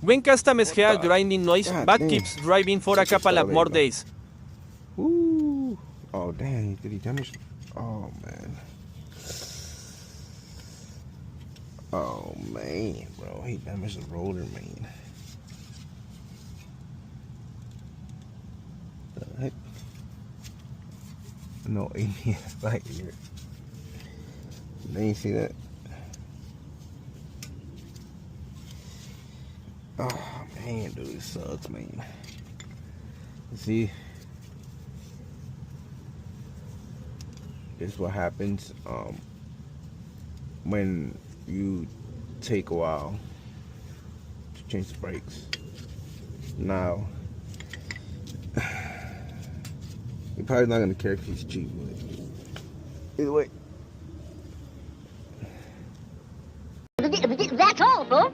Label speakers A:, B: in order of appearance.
A: When customers hear
B: the-
A: grinding noise,
B: God
A: but
B: damn.
A: keeps driving for a
B: Such a
A: couple of
B: star,
A: more
B: man.
A: days.
B: Ooh. Oh, dang. Did he damage? Oh, man. Oh, man, bro. He damaged the rotor, man. The heck? No ABS right here. They ain't see that. Oh, man, dude. It sucks, man. See? This is what happens when you take a while to change the brakes. Now, you're probably not gonna care if he's cheap, but either way.
C: That's all, folks.